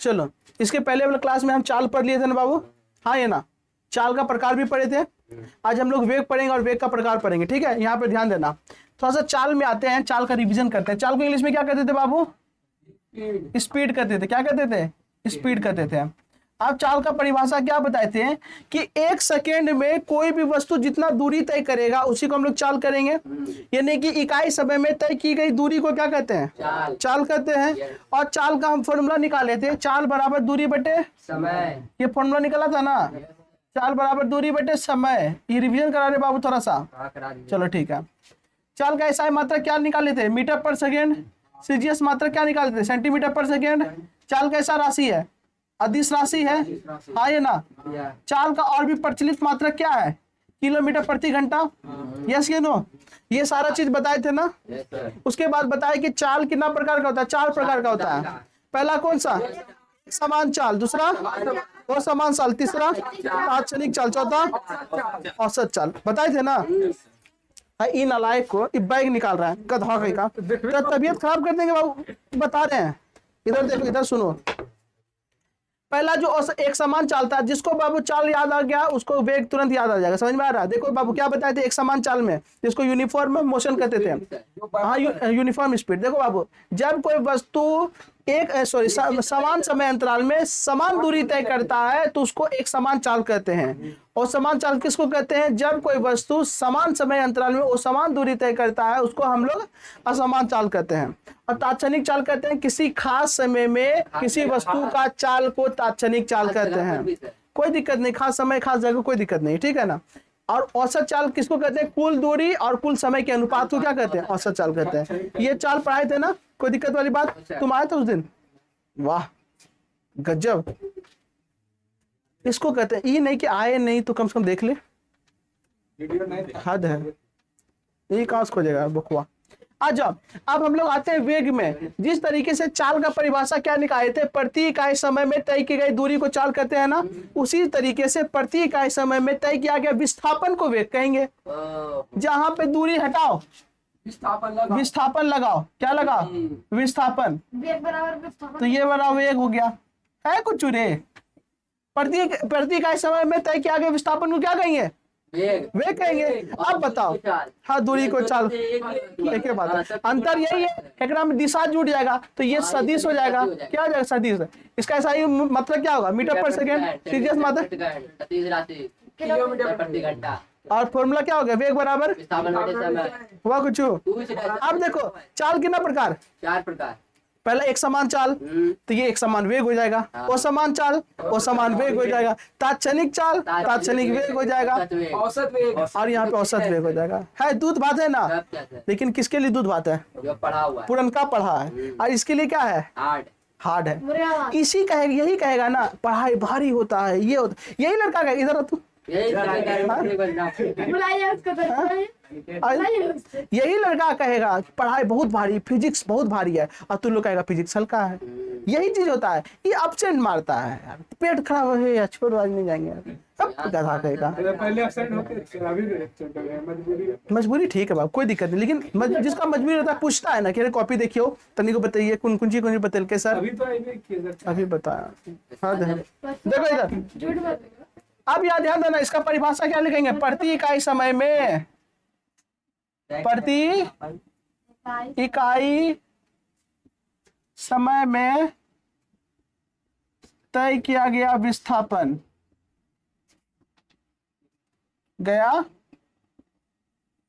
चलो इसके पहले वाले क्लास में हम चाल पढ़ लिए थे ना बाबू, हाँ ये ना, चाल का प्रकार भी पढ़े थे। आज हम लोग वेग पढ़ेंगे और वेग का प्रकार पढ़ेंगे, ठीक है। यहाँ पे ध्यान देना, थोड़ा सा चाल में आते हैं, चाल का रिवीजन करते हैं। चाल को इंग्लिश में क्या कहते थे बाबू? स्पीड कहते थे। क्या कहते थे? स्पीड कहते थे। अब चाल का परिभाषा क्या बताए थे कि 1 सेकेंड में कोई भी वस्तु जितना दूरी तय करेगा उसी को हम लोग चाल करेंगे, यानी कि इकाई समय में तय की गई दूरी को क्या कहते हैं? चाल कहते हैं। और चाल का हम फॉर्मूला निकाले थे, चाल बराबर दूरी बटे समय। ये फॉर्मूला निकाला था ना, चाल बराबर दूरी बटे समय। ये रिवीजन करा रहे बाबू थोड़ा सा, चलो ठीक है। चाल का एसआई मात्रा क्या निकाले थे? मीटर पर सेकेंड। सीजीएस मात्रा क्या निकाले थे? सेंटीमीटर पर सेकेंड। चाल का ऐसा राशि है, अदिश राशि है, हाँ ये ना। चाल का और भी प्रचलित मात्रा क्या है? किलोमीटर प्रति घंटा। यस ये नो, ये सारा चीज बताए थे ना। उसके बाद बताए कि चाल कितना प्रकार का होता है? 4 प्रकार का होता है। पहला कौन सा? समान चाल। दूसरा और समान चाल। तीसरा तात्क्षणिक चाल। चौथा औसत चाल। बताए थे ना। इन नालायक को बैग निकाल रहा है गधा का, तबीयत खराब कर देंगे बाबू, बता रहे हैं। इधर देखो, इधर सुनो। पहला जो एक समान चालता है, जिसको बाबू चाल याद आ गया उसको वेग तुरंत याद आ जाएगा। समझ में आ रहा है? देखो बाबू क्या बताए थे एक समान चाल में, जिसको यूनिफॉर्म मोशन कहते थे। हाँ यूनिफॉर्म स्पीड। देखो बाबू, जब कोई वस्तु समान समय अंतराल में समान दूरी तय करता है तो उसको एक समान चाल कहते हैं। और समान चाल किसको कहते हैं? जब कोई वस्तु समान समय अंतराल में वो समान दूरी तय करता है उसको हम लोग असमान चाल कहते हैं। और तात्क्षणिक चाल कहते हैं किसी खास समय में किसी वस्तु का चाल को तात्क्षणिक चाल कहते हैं। कोई दिक्कत नहीं, खास समय खास जगह कोई दिक्कत नहीं, ठीक है ना। और औसत चाल किसको कहते हैं? कुल दूरी और कुल समय के अनुपात को क्या कहते हैं? औसत चाल कहते हैं। ये चाल पढ़ाए थे ना, कोई दिक्कत वाली बात? तुम आए थे उस दिन? वाह गजब। इसको कहते हैं, ये नहीं कि आए नहीं तो कम से कम देख ले, हद है। यही कहाँ से खोजेगा बकवा। अच्छा अब हम लोग आते हैं वेग में। जिस तरीके से चाल का परिभाषा क्या निकाले थे? प्रति इकाई समय में तय की गई दूरी को चाल कहते हैं ना। उसी तरीके से प्रति इकाई समय में तय किया गया विस्थापन को वेग कहेंगे। जहां पे दूरी हटाओ विस्थापन लगाओ। क्या लगाओ? विस्थापन। तो ये बड़ा वेग हो गया है कुछ रे। प्रति इकाई समय में तय किया गया विस्थापन को क्या कहेंगे? वेग कहेंगे। अब बताओ, हाँ दूरी को चाल एक बात है, अंतर यही है, एकरा में दिशा जुड़ जाएगा तो ये सदिश हो जाएगा। क्या हो जाएगा? सदिश। इसका ऐसा ही मतलब क्या होगा? मीटर पर सेकेंड। सीजीएस मात्रा किलोमीटर प्रति घंटा। और फॉर्मूला क्या हो गया? वेग बराबर हुआ कुछ। अब देखो चाल कितना प्रकार? 4 प्रकार। पहला एक समान चाल, तो ये एक समान वेग हो जाएगा। असमान चाल, असमान वेग हो जाएगा। तात्क्षणिक चाल, तात्क्षणिक वेग हो जाएगा। औसत वेग, और यहाँ पे औसत वेग हो जाएगा। है दूध भात है ना, लेकिन किसके लिए दूध भात है? जो पढ़ा हुआ है, पुरनका पढ़ा है। और इसके लिए क्या है? हार्ड है। इसी कहेगा, यही कहेगा ना पढ़ाई भारी होता है, ये होता। यही लड़का कहेगा, इधर तू यही लड़का कहेगा पढ़ाई बहुत भारी, फिजिक्स बहुत भारी है, और तू लोग कहेगा फिजिक्स हल्का है। यही चीज होता है, ये अपसेंट मारता है यार, पेट खराब है यार, छोड़ आज नहीं जाएंगे अब गधा कहेगा। मजबूरी ठीक है बाबू, कोई दिक्कत नहीं, लेकिन जिसका मजबूरी रहता है पूछता है ना कि कॉपी देखियो तनी को बताइए कौन कौन चीज बतल के सर अभी बताया। हाँ देखो इधर, अब याद ध्यान देना, इसका परिभाषा क्या लिखेंगे? प्रति इकाई समय में, प्रति इकाई समय में तय किया गया विस्थापन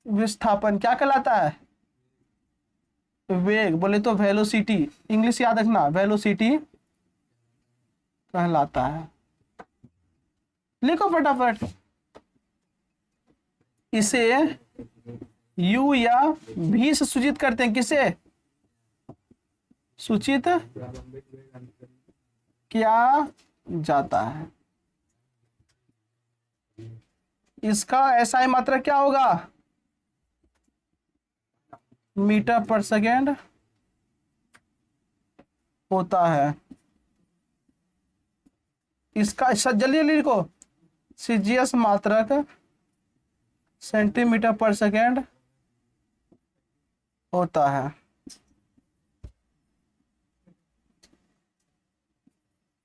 विस्थापन क्या कहलाता है? वेग। बोले तो वेलोसिटी, इंग्लिश याद रखना, वेलोसिटी कहलाता है। लिखो फटाफट। इसे U या V से सूचित करते हैं। किसे सूचित किया जाता है? इसका SI मात्रा क्या होगा? मीटर पर सेकेंड होता है। इसका जल्दी जल्दी लिखो, CGS मात्रक सेंटीमीटर पर सेकेंड होता है।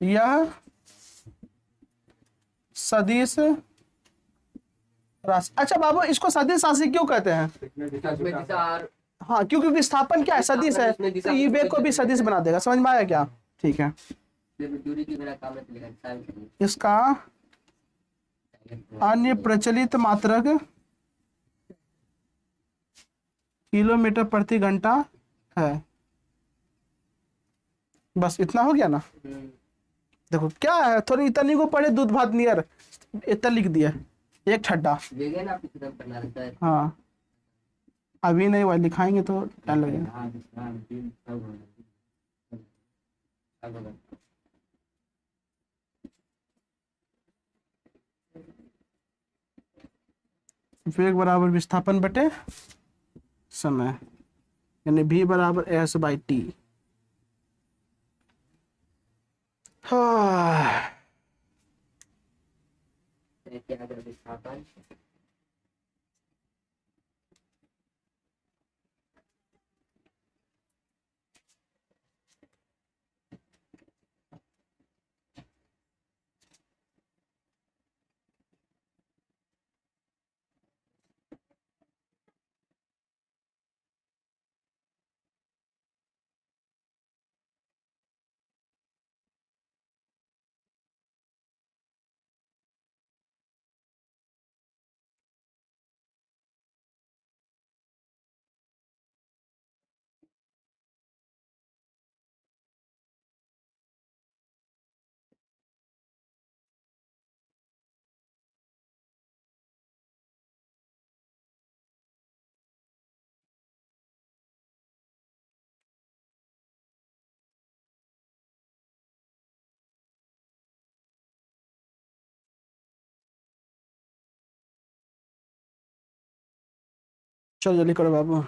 यह सदिश राशि। अच्छा बाबू, इसको सदिश राशि क्यों कहते हैं? हाँ, क्यों? क्योंकि स्थापन क्या है? सदिश है, तो ये वेग को भी सदिश बना देगा। समझ में आया क्या? ठीक है। इसका अन्य प्रचलित मात्रक किलोमीटर प्रति घंटा है। बस इतना हो गया ना? देखो क्या है, थोड़ी इतनी को पढ़े दूध भात नियर, इतना लिख दिया एक ठड्डा। हाँ, अभी नहीं, वह लिखाएंगे तो टाइम लगेगा। वेग बराबर विस्थापन बटे समय, यानी v बराबर s बाई टी। हाँ, चलो जल्दी करो बाबू।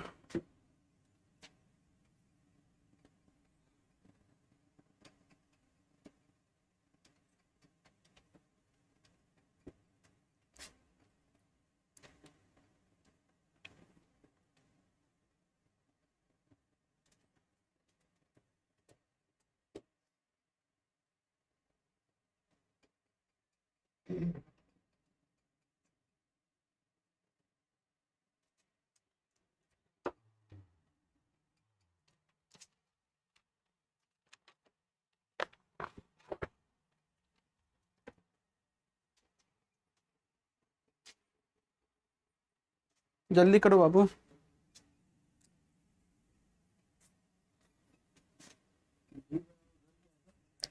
जल्दी करो बाबू।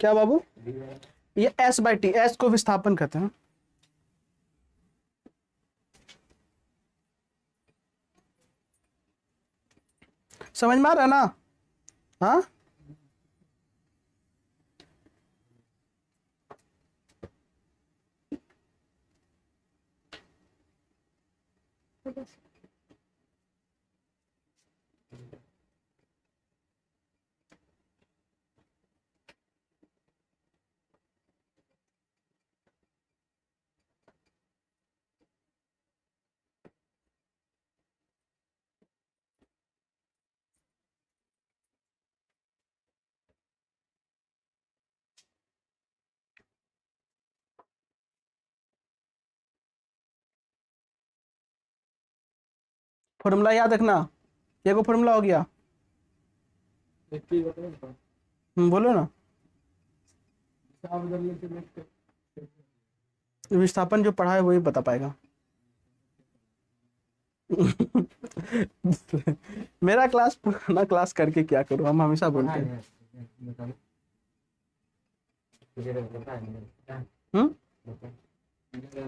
क्या बाबू? ये s बाई टी, s को विस्थापन कहते हैं। समझ में आ रहा है ना? हाँ, फॉर्मूला याद रखना। ये को फॉर्मूला हो गया। बोलो ना। विस्थापन जो पढ़ा है वही बता पाएगा। मेरा क्लास पुराना क्लास करके क्या करूं, हम हमेशा बोलते हैं।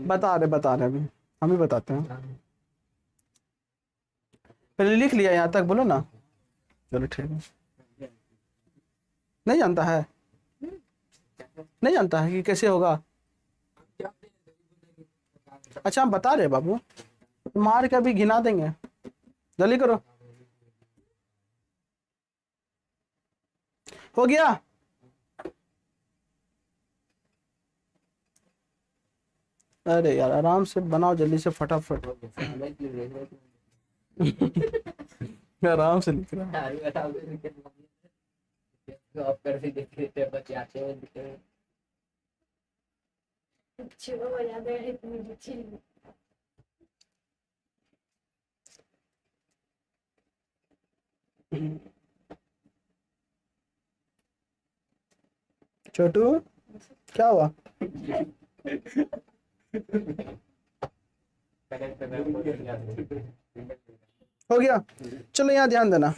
बता रहे अभी, हम ही बताते हैं। पहले लिख लिया यहाँ तक, बोलो ना। चलो ठीक है। नहीं जानता है? नहीं जानता है कि कैसे होगा? अच्छा, हम बता रहे बाबू, मार के अभी घिना देंगे। जल्दी करो। हो गया? अरे यार, आराम से बनाओ, जल्दी से, फटाफट। आराम से लिख रहा। छोटू क्या हुआ? हो गया। चलो यहाँ ध्यान देना,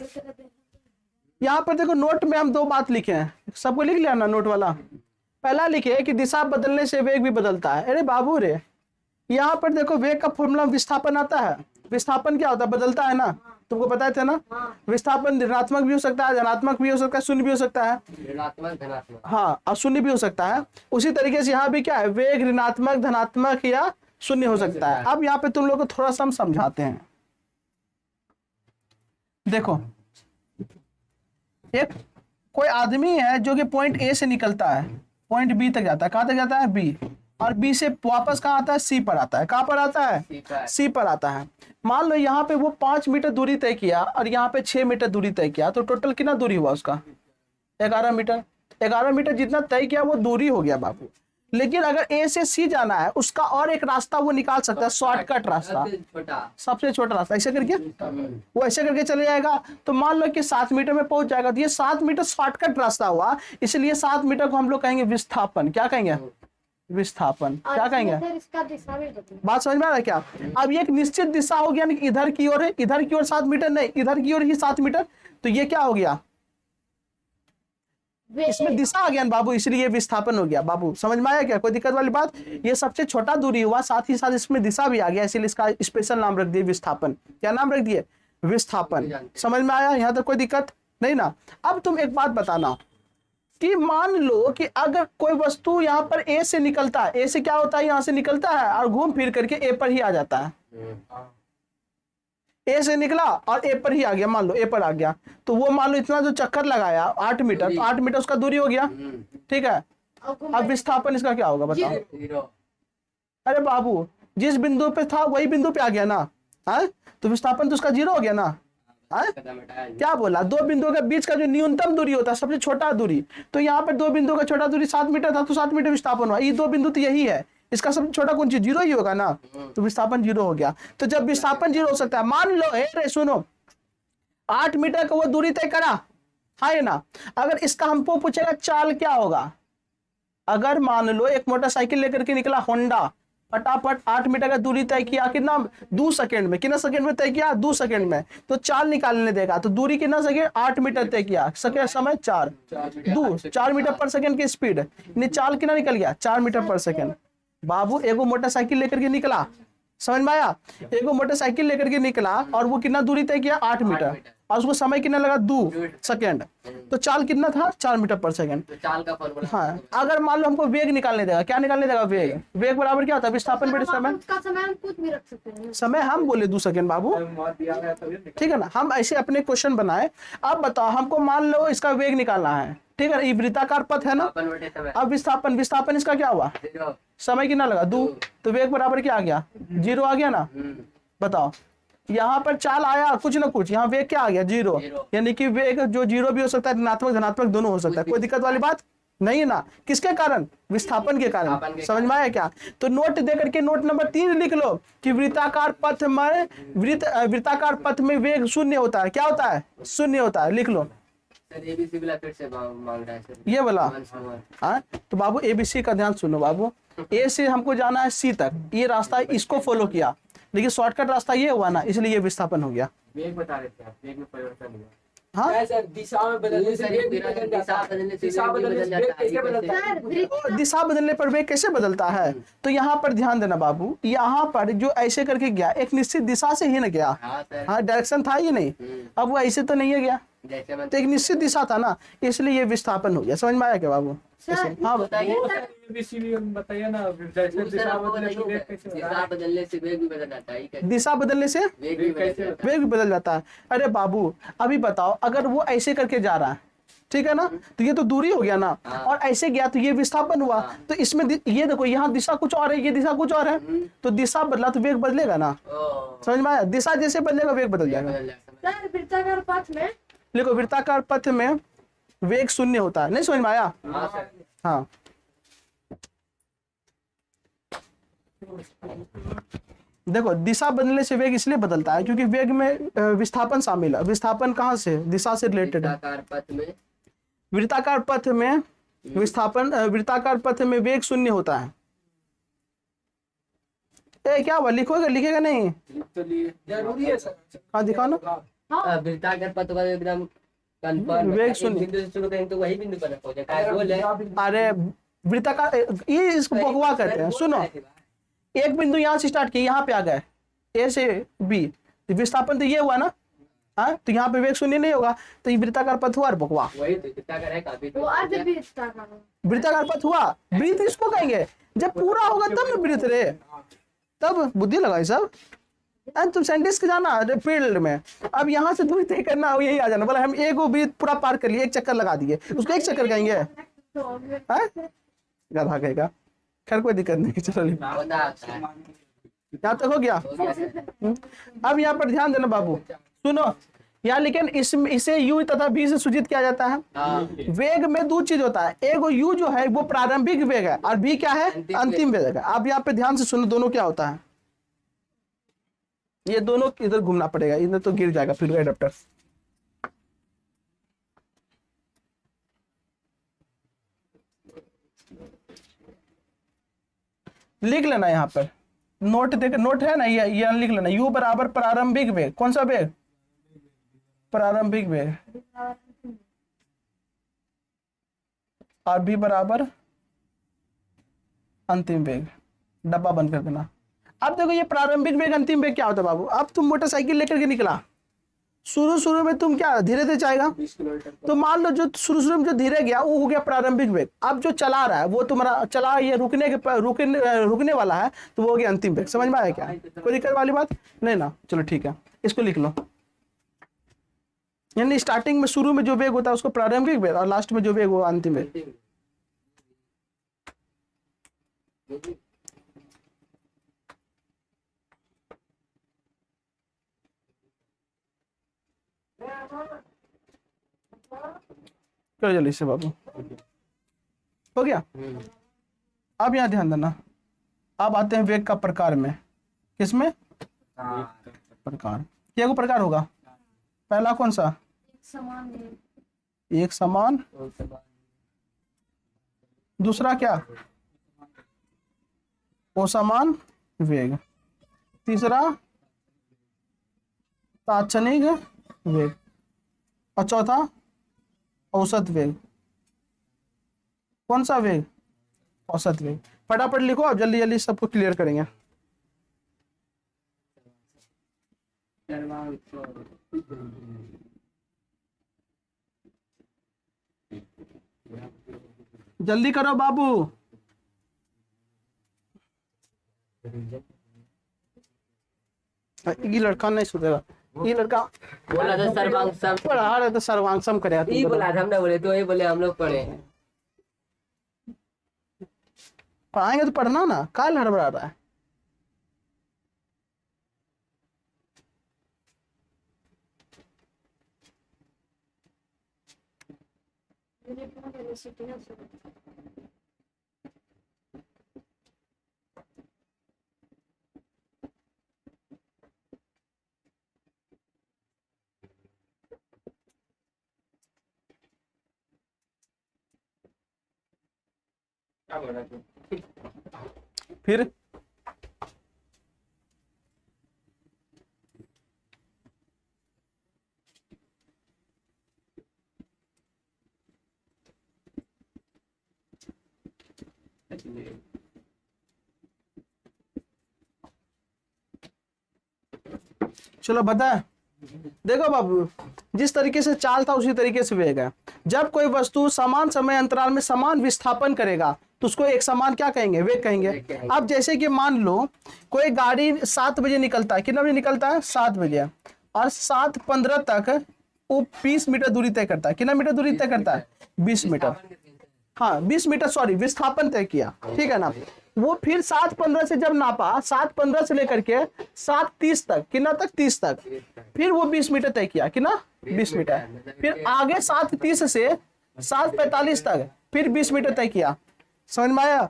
यहाँ पर देखो नोट में हम दो बात लिखे हैं, सबको लिख लिया ना नोट वाला। पहला लिखे कि दिशा बदलने से वेग भी बदलता है। अरे बाबू रे, यहाँ पर देखो वेग का फॉर्मूला विस्थापन आता है। विस्थापन क्या होता है? बदलता है ना, तुमको पता थे ना। विस्थापन ऋणात्मक भी हो सकता है, धनात्मक भी हो सकता है, शून्य भी हो सकता है। ऋणात्मक धनात्मक, हाँ, और शून्य भी हो सकता है। उसी तरीके से यहाँ भी क्या है, वेग ऋणात्मक धनात्मक या शून्य हो सकता है। अब यहाँ पे तुम लोग को थोड़ा सा हम समझाते हैं। देखो, एक कोई आदमी है जो कि पॉइंट ए से निकलता है, पॉइंट बी तक जाता है। कहाँ तक जाता है? बी। और बी से वापस कहाँ आता है? सी पर आता है। कहाँ पर आता है? सी पर आता है। मान लो यहाँ पे वो 5 मीटर दूरी तय किया और यहाँ पे 6 मीटर दूरी तय किया, तो टोटल कितना दूरी हुआ उसका? 11 मीटर। 11 मीटर जितना तय किया वो दूरी हो गया बाबू। लेकिन अगर ए से सी जाना है, उसका और एक रास्ता वो निकाल सकता है, शॉर्टकट रास्ता, सबसे छोटा रास्ता। ऐसे करके वो ऐसे करके चले जाएगा, तो मान लो कि 7 मीटर में पहुंच जाएगा। तो ये 7 मीटर शॉर्टकट रास्ता हुआ, इसलिए 7 मीटर को हम लोग कहेंगे विस्थापन। क्या कहेंगे? विस्थापन। क्या कहेंगे? बात समझ में आ रहा है क्या? अब ये एक निश्चित दिशा हो गया, इधर की ओर है, इधर की ओर 7 मीटर नहीं, इधर की ओर ही 7 मीटर। तो ये क्या हो गया? इसमें दिशा आ गया ना बाबू, इसलिए विस्थापन हो गया। बाबू समझ में आया क्या? कोई दिक्कत वाली बात? ये सबसे छोटा दूरी हुआ, साथ ही साथ इसमें दिशा भी आ गया, इसलिए इसका स्पेशल नाम रख दिए विस्थापन। क्या नाम रख दिए? विस्थापन। समझ में आया? यहाँ तक कोई दिक्कत नहीं ना। अब तुम एक बात बताना कि मान लो कि अगर कोई वस्तु यहाँ पर ए से निकलता है, ए से क्या होता है? यहाँ से निकलता है और घूम फिर करके ए पर ही आ जाता है। ए से निकला और ए पर ही आ गया, मान लो ए पर आ गया, तो वो मान लो इतना जो चक्कर लगाया 8 मीटर, तो 8 मीटर उसका दूरी हो गया। ठीक है, अब विस्थापन इसका क्या होगा बताओ? अरे बाबू, जिस बिंदु पे था वही बिंदु पे आ गया ना, है? तो विस्थापन तो उसका 0 हो गया ना। क्या बोला? दो बिंदुओं के बीच का जो न्यूनतम दूरी होता है, सबसे छोटा दूरी, तो यहाँ पर दो बिंदुओं का छोटा दूरी 7 मीटर था, तो 7 मीटर विस्थापन हुआ। ये दो बिंदु तो यही है, इसका सबसे छोटा कौन चीज? 0 ही होगा ना, तो विस्थापन 0 हो गया। तो जब विस्थापन 0 हो सकता है, मान लो रे सुनो, 8 मीटर का वो दूरी तय करा, है ना। अगर इसका हमको पूछेगा चाल क्या होगा, अगर मान लो एक मोटरसाइकिल लेकर के निकला होंडा, फटाफट 8 मीटर का दूरी तय किया, कितना? 2 सेकंड में। कितना सेकंड में तय किया? 2 सेकंड में। तो चाल निकालने देगा, तो दूरी कितना सेकंड? 8 मीटर तय किया, सेकंड समय 4 4 मीटर पर सेकंड की स्पीड, चाल कितना निकल गया? 4 मीटर पर सेकंड। बाबू एगो मोटरसाइकिल लेकर के निकला, समझ में आया? एगो मोटरसाइकिल लेकर के निकला और वो कितना दूरी तय किया? 8 मीटर, और उसको समय कितना लगा? 2 सेकंड। तो चाल कितना था? 4 मीटर पर सेकंड। तो चाल का फॉर्मूला, हाँ, अगर मान लो हमको वेग निकालने देगा, क्या निकालने देगा? वेग। वेग बराबर क्या होता है? विस्थापन बटे समय। समय हम कुछ भी रख सकते हैं, समय हम बोले 2 सेकंड बाबू, ठीक है ना। हम ऐसे अपने क्वेश्चन बनाए। अब बताओ, हमको मान लो इसका वेग निकालना है, ठीक है, ये वृत्ताकार पथ है ना। अब विस्थापन, विस्थापन इसका क्या हुआ? समय कितना लगा? 2। तो वेग बराबर क्या आ गया? 0 आ गया ना। बताओ, यहाँ पर चाल आया कुछ ना कुछ, यहाँ वेग क्या आ गया? 0। यानी कि वेग जो 0 भी हो सकता है, ऋणात्मक धनात्मक दोनों हो सकता है। कोई दिक्कत वाली बात नहीं है ना। किसके कारण? विस्थापन के कारण। समझ में आया क्या? तो नोट दे करके नोट नंबर 3 लिख लो कि वृत्ताकार पथ में वृत्ताकार पथ में वेग 0 होता है। क्या होता है? 0 होता है। लिख लो। एबीसी वाला फिर से मांग रहा है सर, ये वाला। हाँ, तो बाबू एबीसी का ध्यान सुनो बाबू। ए से हमको जाना है सी तक, ये रास्ता इसको फॉलो किया, लेकिन शॉर्टकट रास्ता ये हुआ ना, इसलिए ये विस्थापन हो गया। वेग बता रहे थे आप, वेग में परिवर्तन हुआ। हाँ सर, दिशा में बदलने से वेग भी बदल जाता है। दिशा बदलने से वेग कैसे बदलता है? दिशा बदलने पर वेग कैसे बदलता है? तो यहाँ पर ध्यान देना बाबू, यहाँ पर जो ऐसे करके गया, एक निश्चित दिशा से ही ना गया। हाँ, डायरेक्शन था ही नहीं। अब वो ऐसे तो नहीं है गया, तो एक निश्चित दिशा था ना, इसलिए ये विस्थापन हो गया। समझ में आया क्या बाबू? हाँ बताइए ना, जैसे दिशा बदलने से वेग कैसे दिशा बदलने से वेग भी बदल जाता है। दिशा बदलने से वेग भी बदल जाता है। अरे बाबू अभी बताओ, अगर वो ऐसे करके जा रहा है, ठीक है ना, तो ये तो दूरी हो गया ना, और ऐसे गया तो ये विस्थापन हुआ। तो इसमें ये देखो, यहाँ दिशा कुछ और है, ये दिशा कुछ और है, तो दिशा बदला तो वेग बदलेगा ना। समझ में आया? दिशा जैसे बदलेगा वेग बदल जाएगा। सर वृत्ताकार पथ में, देखो वृत्ताकार पथ में वेग 0 होता है। नहीं समझ में आया? हाँ, देखो दिशा बदलने से वेग इसलिए बदलता है क्योंकि वेग में विस्थापन शामिल है। विस्थापन कहाँ से? दिशा से रिलेटेड है। वृत्ताकार पथ में वृत्ताकार पथ में विस्थापन, वृत्ताकार पथ में वेग शून्य होता है। क्या हुआ, लिखोगे? लिखेगा नहीं? तो लिए जरूरी है सर। हाँ दिखाओ ना। वृत्ताकार पथ का एकदम कंफर्म वेग एक शून्य। बिंदु से शुरू करेंगे तो वही बिंदु पर पहुंचे काय बोल है। अरे वृत्ताकार, ये इसको बकवा कहते हैं। सुनो, एक बिंदु यहाँ से स्टार्ट किया, यहाँ पे आ गए ए से बी, विस्थापन तो ये हुआ ना। हाँ, तो यहाँ पे वेग शून्य नहीं होगा, तो ये वृत्ताकार पथ हुआ। बकवा, वही तो वृत्ताकार है काफी वो अर्ध वृत्ताकार है। वृत्ताकार पथ हुआ। वृत्त इसको कहेंगे, जब पूरा होगा तब ना वृत्त रे, तब बुद्धि लगाई सब। तुम साइंटिस्ट के जाना फील्ड में, अब यहाँ से दूरी तय करना, यही आ जाना। बोला हम एक वृत्त पूरा पार कर लिए, एक चक्कर लगा दिए, उसको एक चक्कर कहेंगे। हाँ? गधा कहेगा। खैर कोई दिक्कत नहीं, चलो होता है। यहाँ तक हो गया। अब यहाँ पर ध्यान देना बाबू, सुनो यहाँ, लेकिन इसे यू तथा बी से सूचित किया जाता है। वेग में दो चीज होता है, एक यू जो है वो प्रारंभिक वेग है और बी क्या है? अंतिम वेग है। अब यहाँ पे ध्यान से सुनो, दोनों क्या होता है। ये दोनों इधर घूमना पड़ेगा, इधर तो गिर जाएगा फिर एडाप्टर। लिख लेना यहाँ पर, नोट देख, नोट है ना, ये लिख लेना। यू बराबर प्रारंभिक वेग। कौन सा वेग? प्रारंभिक वेग। और बी बराबर अंतिम वेग। डब्बा बंद कर देना। अब देखो ये प्रारंभिक वेग अंतिम वेग क्या होता है बाबू। अब तुम मोटरसाइकिल लेकर के निकला, शुरू में तुम क्या धीरे धीरे जाएगा, 20 किलोमीटर तो मान लो जो शुरू में जो धीरे गया वो हो गया प्रारंभिक वेग। अब जो चला रहा है वो तुम्हारा चला, ये रुकने वाला है, तो वो हो गया अंतिम वेग। समझ में आया क्या? कोई दिक्कत वाली बात नहीं ना? चलो ठीक है, इसको लिख लो। यानी स्टार्टिंग में शुरू में जो वेग होता है उसको प्रारंभिक वेग, और लास्ट में जो वेग वो अंतिम वेग। करो जल्दी से बाबू, हो गया। अब यहाँ ध्यान देना, अब आते हैं वेग का प्रकार में। किसमें? प्रकार। क्या को प्रकार होगा? पहला कौन सा? एक समान है। एक समान। दूसरा क्या? असमान वेग। तीसरा तात्क्षणिक वेग। और चौथा औसत वेग। कौन सा वेग? औसत वेग। फटाफट लिखो, अब जल्दी जल्दी सबको क्लियर करेंगे। जल्दी करो बाबू। ये लड़का नहीं सुधरेगा, ये लड़का बोला था सर्वांगसम, पढ़ा रहे तो सर्वांगसम करेगा। ये बोला था, हमने बोले तो ये बोले हम लोग पढ़े हैं। पढ़ाएंगे तो पढ़ना ना, काल हड़बड़ा रहा है। क्या बोला तू? फिर चलो बता। देखो बाबू, जिस तरीके से चाल था उसी तरीके से वेग है। जब कोई वस्तु समान समय अंतराल में समान विस्थापन करेगा तो उसको एक समान क्या कहेंगे? वेग कहेंगे। अब जैसे कि मान लो कोई गाड़ी 7 बजे निकलता है, कितना बजे निकलता है? 7 बजे, और 7:15 तक वो 20 मीटर दूरी तय करता है। कितना मीटर दूरी तय करता है? 20 मीटर। हाँ 20 मीटर, सॉरी विस्थापन तय किया, ठीक है ना। वो फिर 7:15 से जब नापा, 7:15 से लेकर के 7:30 तक, कितना तक? 30 तक, फिर वो 20 मीटर तय किया। कितना? 20 मीटर। फिर आगे 7:30 से 7:45 तक फिर 20 मीटर तय किया। समझ में आया?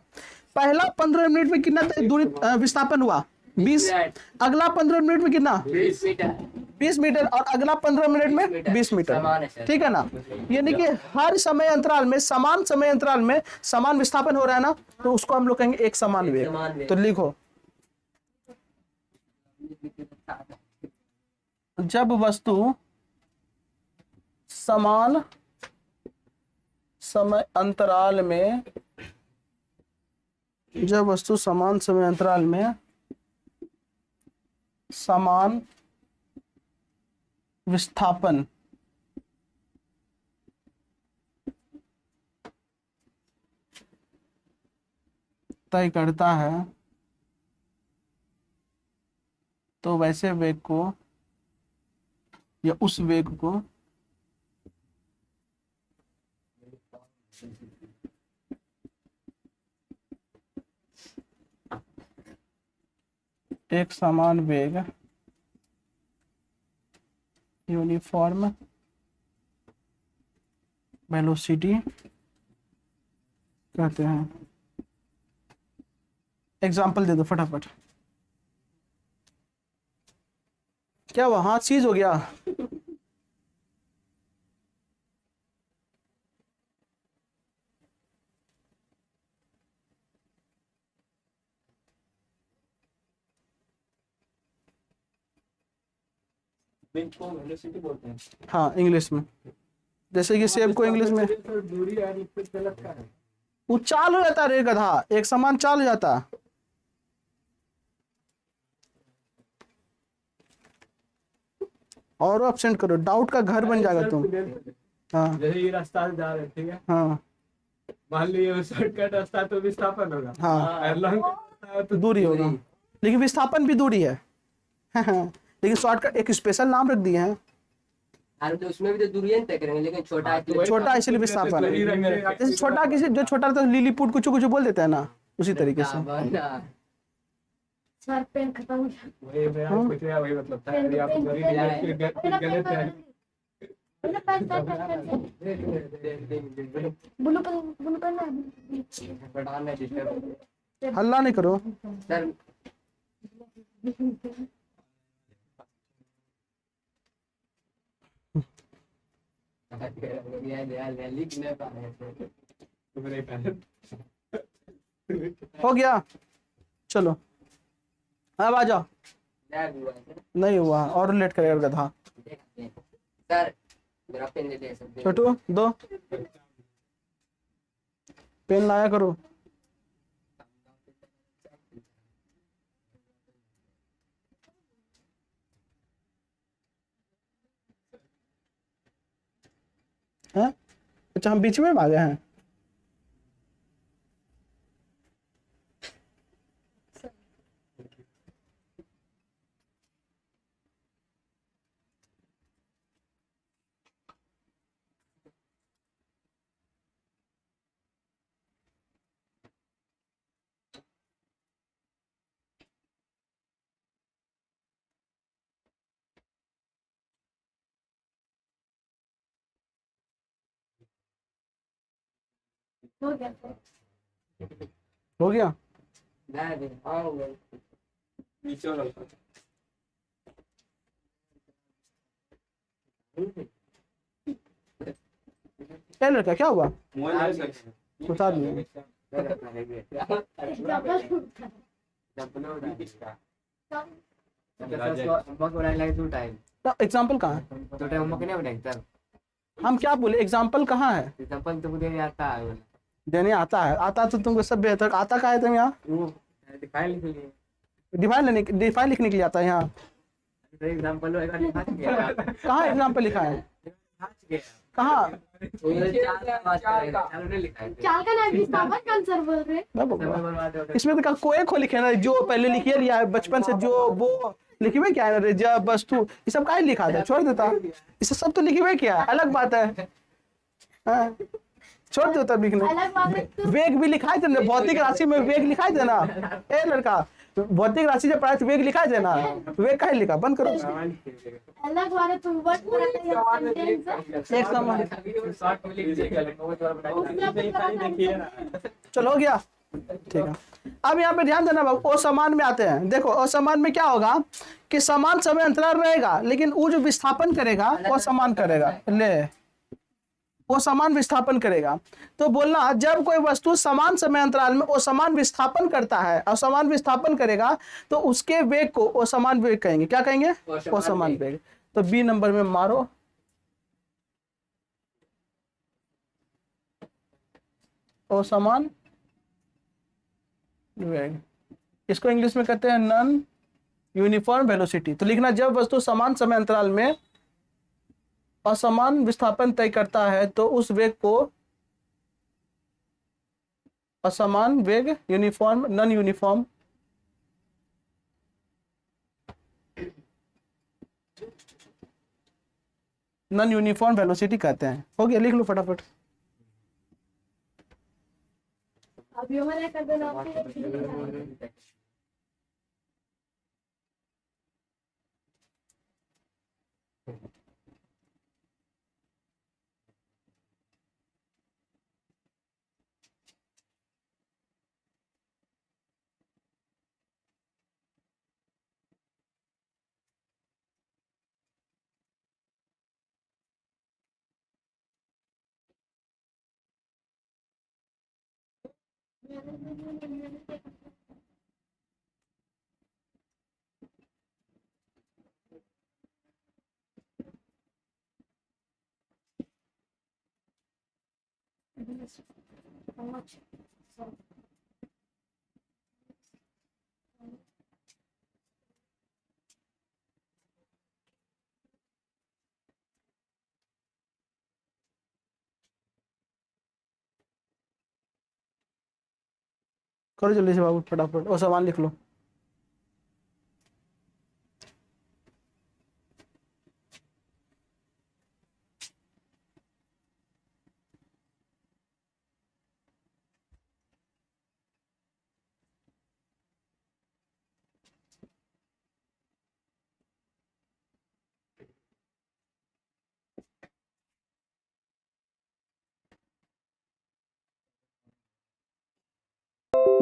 पहला 15 मिनट में कितना दूरी विस्थापन हुआ 20, अगला 15 मिनट में कितना 20 मीटर 20 मीटर, और अगला 15 मिनट में 20 मीटर, समान है सर। ठीक है ना। यानी कि हर समय अंतराल में, समान समय अंतराल में समान विस्थापन हो रहा है ना, तो उसको हम लोग कहेंगे एक समान समान वेग। वेग। तो लिखो, जब वस्तु समान समय अंतराल में, जब वस्तु समान समय अंतराल में समान विस्थापन तय करता है, तो वैसे वेग को या उस वेग को एक समान वेग, यूनिफॉर्म वेलोसिटी कहते हैं। एग्जाम्पल दे दो फटाफट। क्या हुआ, हाथ सीज हो गया? वेग को वेलोसिटी बोलते हैं। हाँ इंग्लिश में, जैसे कि सेब को इंग्लिश में दूरी और गलत का है। वो चाल हो जाता है रे गधा, एक समान चाल हो जाता है। और एब्सेंट करो, डाउट का घर बन जाएगा तुम। हाँ जैसे ये रास्ता से जा रहे हैं, ठीक है, हाँ मान लीजिए शॉर्टकट रास्ता तो विस्थापन होगा, हाँ, और लॉन्ग रास्ता है तो दूरी होगा, लेकिन विस्थापन भी दूरी है। लेकिन शॉर्टकट एक स्पेशल नाम रख दिए हैं, अरे तो उसमें भी तो दूरियां तय करेंगे, लेकिन छोटा है तो छोटा इसलिए विस्थापन है। जैसे छोटा किसी जो छोटा तो लिलीपुट कुछ कुछ बोल देता है ना, उसी तरीके से। सर पेन खत्म हो गया। वही मैं आप पूछ रहे हैं, वही मतलब था। यदि आप दूरी गलत है ब्लू पेन ना हल्ला नहीं करो। सर लिख नहीं पा रहे थे। तो मेरे पहले हो गया, चलो अब आ जाओ। नहीं हुआ और लेट करेगा गधा। सर मेरा पेन ले ले सकते छोटू दो पेन लाया करो। हैं? अच्छा हम बीच में आ गए हैं। हो गया हो गया। नहीं आऊंगा नीचे वाला क्या लड़का क्या हुआ? मोबाइल बता दिए। तो एग्जाम्पल कहाँ है? हम क्या बोले, एग्जाम्पल कहाँ है? देने आता है, आता तो तुमको सब बेहतर आता का है। तुम यहाँ डिफाइन लिखने के लिए आता है यहाँ। कहाँ एग्जाम्पल लिखा है? कहाँ? चाल का नाम विस्थापन कौन सर बोल रहे? इसमें तो कोई खो लिखे ना, जो पहले लिखे लिया है बचपन से, जो वो लिखे हुए क्या है रे, जब वस्तु ये सब का लिखा था, छोड़ देता। इसे सब तो लिखे हुए क्या है, अलग बात है। हाँ, छोड़ दो तब लिखने। अलग बात है तो वेग भी लिखाए थे ना, भौतिक राशि में वेग लिखाए थे ना। ए लड़का, भौतिक राशि जब पढ़ाए तो वेग लिखाए थे ना, वेग काहे लिखा? बंद करो। अलग बात है तुम वर्ड पर एक समान। चलो हो गया। ठीक है। अब यहाँ पे ध्यान देना बाबू, असमान में आते हैं। देखो असमान में क्या होगा कि समान समय अंतराल रहेगा, लेकिन वो जो विस्थापन करेगा वो समान करेगा, ले वो समान विस्थापन करेगा। तो बोलना जब कोई वस्तु समान समय अंतराल में असमान विस्थापन करता है, असमान विस्थापन करेगा, तो उसके वेग को असमान वेग कहेंगे। क्या कहेंगे? असमान वेग। तो बी नंबर में मारो, असमान वेग। इसको इंग्लिश में कहते हैं नॉन यूनिफॉर्म वेलोसिटी। तो लिखना जब वस्तु समान समय अंतराल में असमान विस्थापन तय करता है तो उस वेग को असमान वेग, uniform, non uniform non uniform velocity कहते हैं। हो गया, लिख लो फटाफट। अब ये मैंने कर देना आपको। करो जल्दी से बाबू फटाफट, और सवाल लिख लो।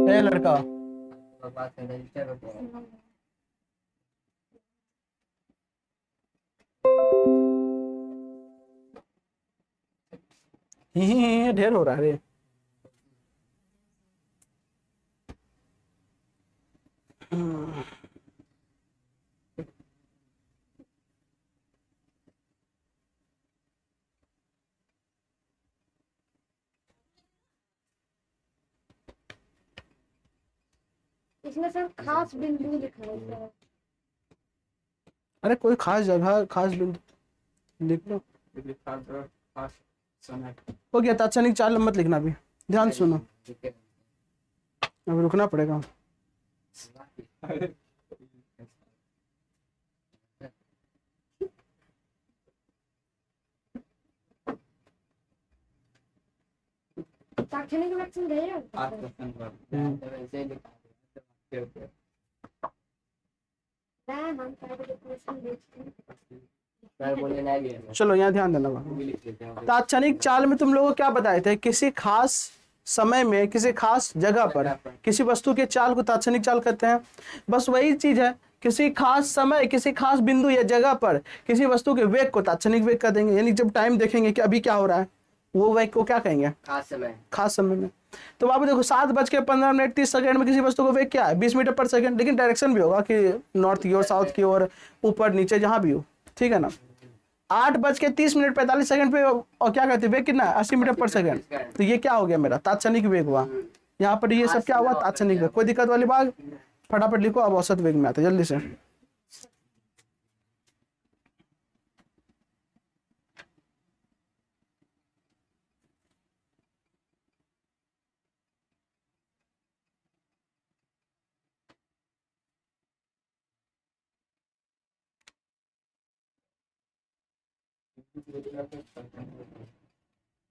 ए लड़का, बात करना डिस्टर्ब होते हैं। ढेर हो रहा है रे। इसमें सर खास बिंदु लिखा है सर। अरे कोई खास जगह, खास बिंदु लिख लो। हो गया, तात्क्षणिक चाल मत लिखना अभी, ध्यान से सुनो, अभी रुकना पड़ेगा। ताक्षणिक वैक्सीन गए हैं? वैसे लिखा है। मैं हम सारे क्वेश्चन देखते हैं। सर बोले नहीं गया। चलो यहाँ ध्यान देना बाबू। भी लिख लेते हैं। तात्क्षणिक चाल में तुम लोगों को क्या बताए थे? किसी खास समय में, किसी खास जगह पर किसी वस्तु के चाल को तात्क्षणिक चाल कहते हैं। बस वही चीज है, किसी खास समय, किसी खास बिंदु या जगह पर किसी वस्तु के वेग को तात्क्षणिक वेग कर देंगे। यानी जब टाइम देखेंगे कि अभी क्या हो रहा है, वो वेग को क्या कहेंगे? खास समय। खास समय में। तो बाबू देखो 7:15 में किसी वस्तु को वेग क्या है? 20 मीटर पर सेकंड। लेकिन डायरेक्शन भी होगा कि नॉर्थ की ओर, साउथ की ओर, ऊपर नीचे जहां भी हो, ठीक है ना। 8:30 पे और क्या कहते हैं वेग कितना है? 80 मीटर पर सेकंड। तो ये क्या हो गया मेरा? तात्क्षणिक वेग हुआ। यहाँ पर ये सब क्या हुआ? तात्क्षणिक वेग। कोई दिक्कत वाली बात? फटाफट लिखो, अब औसत वेग में आते जल्दी से।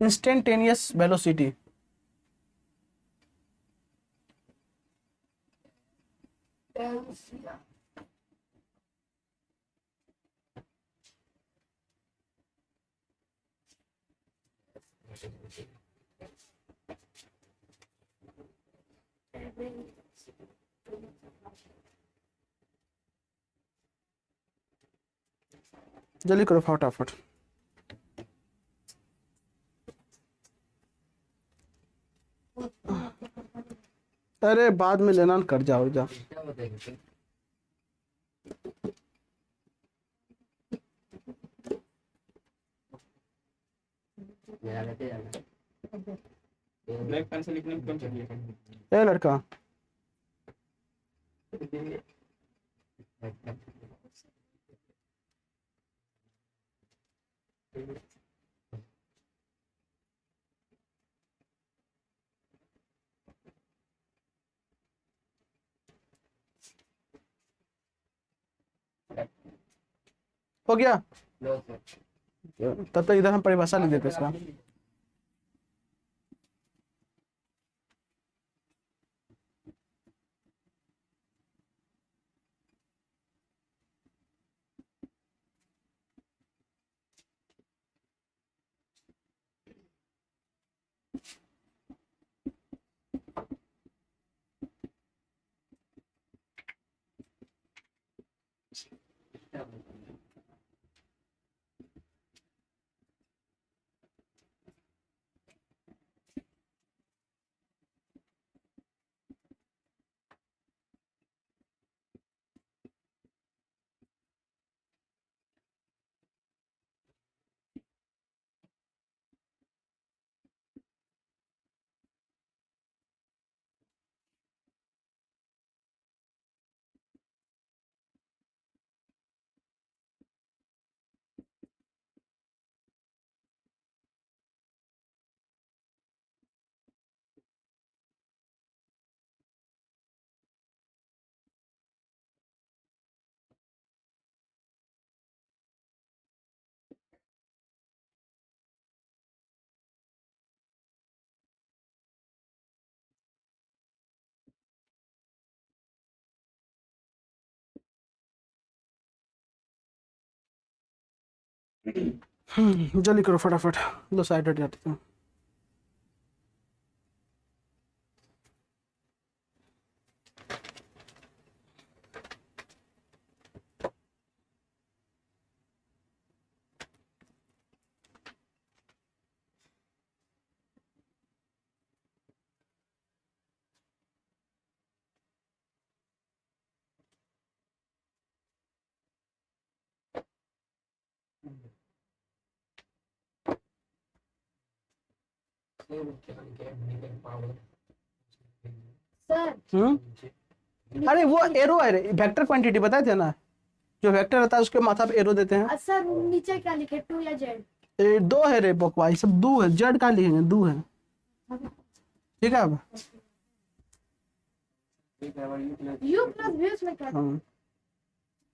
Instantaneous velocity. जल्दी करो फटाफट। अरे बाद में लेना, कर जाओ जा। क्या बताएंगे? मेरा लेते जाना। ब्लैक पेन से लिखने में कौन चाहिए? ए लड़का, हो गया? लो सर। तब तक इधर हम परिभाषा लिख देते इसका। जल्दी करो फटाफट, लो साइड हट जाते हैं। सर अरे वो एरो है, वेक्टर क्वांटिटी बताए थे ना, जो वेक्टर रहता है उसके माथा पे एरो देते हैं। सर नीचे क्या लिखे, 2 या जेड? दो है रे बकवास, ये सब दो है, जड़ का लिखेंगे, दो है। ठीक है अब? यू प्लस वी उसमें क्या? हाँ।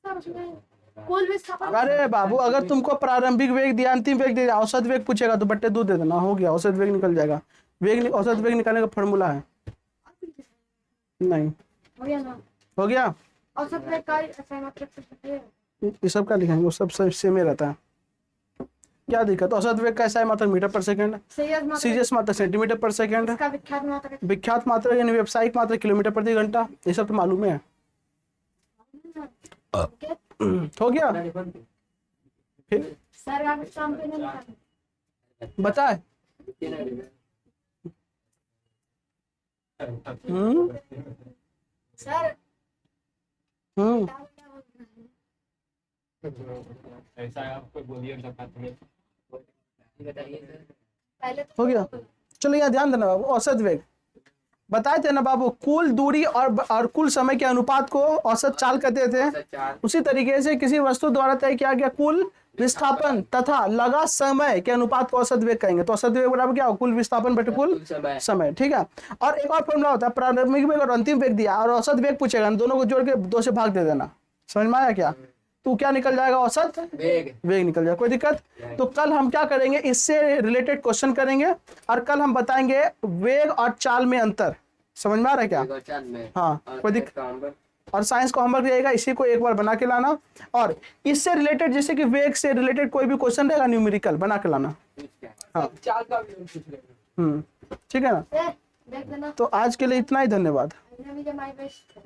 सर उसमें कुल विस्थापन। अरे बाबू, अगर तुमको प्रारंभिक वेग दिया, अंतिम वेग दिया, औसत वेग पूछेगा तो बट्टे 2 दे देना, हो गया, औसत वेग निकल जाएगा। औसत वेग निकालने का फॉर्मूला है। नहीं हो गया ना? हो गया? औसत वेग का ऐसा मतलब है। ये सब का लिखेंगे, वो सब सेम ही रहता है। क्या दिक्कत? औसत वेग का SI मात्रक मीटर पर सेकंड, सीजीएस मात्रक सेंटीमीटर पर सेकंड, इसका विख्यात मात्रक विख्यात मात्रक यानी व्यावसायिक मात्रक किलोमीटर प्रति घंटा, ये सब तो मालूम है। हो गया? फिर सर आप काम पे नहीं बताए? सर ऐसा है, आपको बोलिए बताइए सर। पहले हो गया? चलो यहाँ ध्यान देना बाबू, औसत वेग बताए थे ना बाबू, कुल दूरी और कुल समय के अनुपात को औसत चाल कहते थे। उसी तरीके से किसी वस्तु द्वारा तय किया गया कुल विस्थापन तथा लगा समय के अनुपात को औसत वेग कहेंगे। तो औसत वेग बराबर क्या हो? कुल विस्थापन बटे कुल समय। ठीक है? और एक और फॉर्मूला होता है, प्रारंभिक वेग और अंतिम वेग दिया और औसत वेग पूछेगा, दोनों को जोड़ के 2 से भाग दे देना। समझ में आया क्या? तो क्या निकल जाएगा? औसत वेग निकल जाएगा। कोई दिक्कत? तो कल हम क्या करेंगे, इससे रिलेटेड क्वेश्चन करेंगे और कल हम बताएंगे वेग और चाल में अंतर। समझ में आ रहा है क्या? हाँ, कोई दिक्कत? और साइंस का होमवर्क रहेगा, इसी को एक बार बना के लाना और इससे रिलेटेड जैसे कि वेग से रिलेटेड कोई भी क्वेश्चन रहेगा न्यूमेरिकल बना के लाना। हाँ ठीक है ना? देख लेना। तो आज के लिए इतना ही, धन्यवाद। मुझे माई बेस्ट